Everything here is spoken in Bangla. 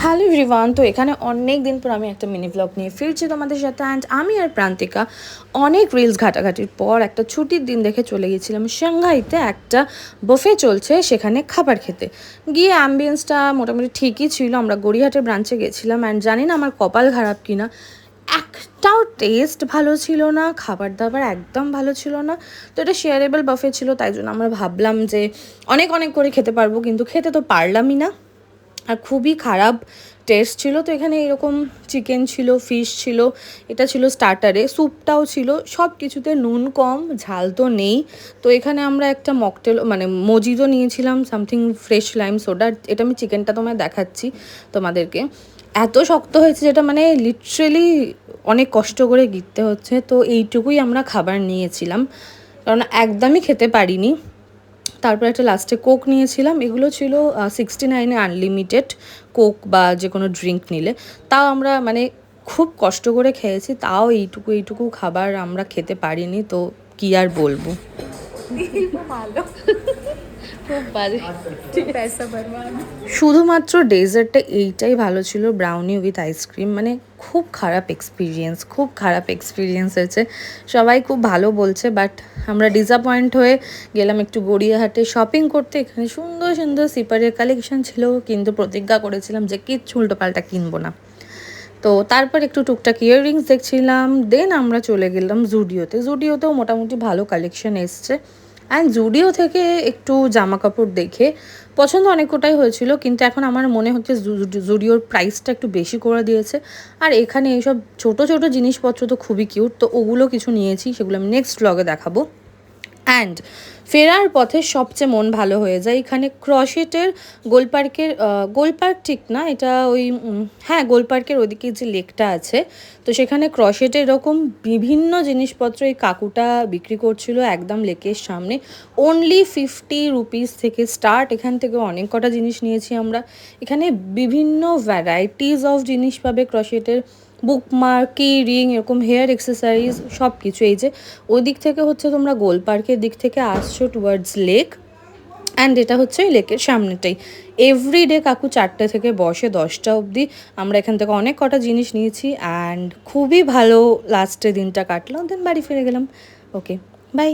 হ্যালো এভরিওয়ান, তো এখানে অনেক দিন পর আমি একটা মিনি ব্লগ নিয়ে ফিরছি তোমাদের সাথে। অ্যান্ড আমি আর প্রান্তিকা অনেক রিলস ঘাটাঘাটির পর একটা ছুটির দিন দেখে চলে গেছিলাম সাংহাইতে। একটা বুফে চলছে সেখানে খাবার খেতে গিয়ে অ্যাম্বিয়েন্সটা মোটামুটি ঠিকই ছিল। আমরা গড়িয়াহাটের ব্রাঞ্চে গেছিলাম অ্যান্ড জানি না আমার কপাল খারাপ কিনা, একটাও টেস্ট ভালো ছিল না, খাবার দাবার একদম ভালো ছিল না। তো এটা শেয়ারেবল বাফে ছিল, তাই জন্য আমরা ভাবলাম যে অনেক অনেক করে খেতে পারবো, কিন্তু খেতে তো পারলামই না। আর খুবই খারাপ টেস্ট ছিল। তো এখানে এরকম চিকেন ছিল, ফিশ ছিল, এটা ছিল স্টার্টারে, স্যুপটাও ছিল, সব কিছুতে নুন কম, ঝাল তো নেই। তো এখানে আমরা একটা মকটেল মানে মজিদো নিয়েছিলাম, সামথিং ফ্রেশ লাইম সোডা। এটা আমি চিকেনটা তোমায় দেখাচ্ছি তোমাদেরকে। এত শক্ত হয়েছে যেটা মানে লিটারেলি অনেক কষ্ট করে গিলতে হচ্ছে। তো এইটুকুই আমরা খাবার নিয়েছিলাম, কারণ একদমই খেতে পারিনি। তারপর একটা লাস্টে কোক নিয়েছিলাম। এগুলো ছিল 69-এ আনলিমিটেড কোক বা যে কোনো ড্রিঙ্ক নিলে। তাও আমরা মানে খুব কষ্ট করে খেয়েছি, তাও এইটুকু খাবার আমরা খেতে পারিনি। তো কি আর বলবো। শুধুমাত্র ডেজার্টটা এইটাই ভালো ছিল, ব্রাউনি উইথ আইসক্রিম। মানে খুব খারাপ এক্সপিরিয়েন্স হয়েছে। সবাই খুব ভালো বলছে, বাট আমরা ডিসঅ্যাপয়েন্ট হয়ে গেলাম একটু গড়িয়াহাটে শপিং করতে। এখানে সুন্দর সুন্দর সিপারের কালেকশন ছিল, কিন্তু প্রতিজ্ঞা করেছিলাম যে কিচ্ছু উল্টোপাল্টা কিনবো না। তো তারপর একটু টুকটাক ইয়াররিংস দেখছিলাম, দেন আমরা চলে গেলাম জুডিওতেও মোটামুটি ভালো কালেকশন এসছে। অ্যান্ড জুডিও থেকে একটু জামা কাপড় দেখে পছন্দ অনেকটাই হয়েছিল, কিন্তু এখন আমার মনে হচ্ছে জুডিওর প্রাইসটা একটু বেশি করে দিয়েছে। আর এখানে এইসব ছোট ছোট জিনিসপত্র তো খুবই কিউট, তো ওগুলো কিছু নিয়েছি, সেগুলো আমি নেক্সট ব্লগে দেখাবো। অ্যান্ড ফেরার পথে সবচেয়ে মন ভালো হয়ে যায় এখানে ক্রশেটের গোলপার্ক ঠিক না, এটা ওই হ্যাঁ গোলপার্কের ওদিকে যে লেকটা আছে, তো সেখানে ক্রশেটের এরকম বিভিন্ন জিনিসপত্র এই কাকুটা বিক্রি করছিল একদম লেকের সামনে। অনলি 50 রুপিস থেকে স্টার্ট। এখান থেকে অনেক কটা জিনিস নিয়েছি আমরা। এখানে বিভিন্ন ভ্যারাইটিস অফ জিনিস পাবে ক্রশেটের, বুকমার্ক, কি রিং, এরকম হেয়ার এক্সেসারিজ সব কিছু। এই যে ওই দিক থেকে হচ্ছে তোমরা গোল পার্কের দিক থেকে আসছো টুয়ার্ডস লেক, অ্যান্ড এটা হচ্ছে ওই লেকের সামনেটাই। এভরিডে কাকু 4টে থেকে বসে 10টা অবধি। আমরা এখান থেকে অনেক কটা জিনিস নিয়েছি অ্যান্ড খুবই ভালো লাস্টের দিনটা কাটলাম। দেন বাড়ি ফিরে গেলাম। ওকে, বাই।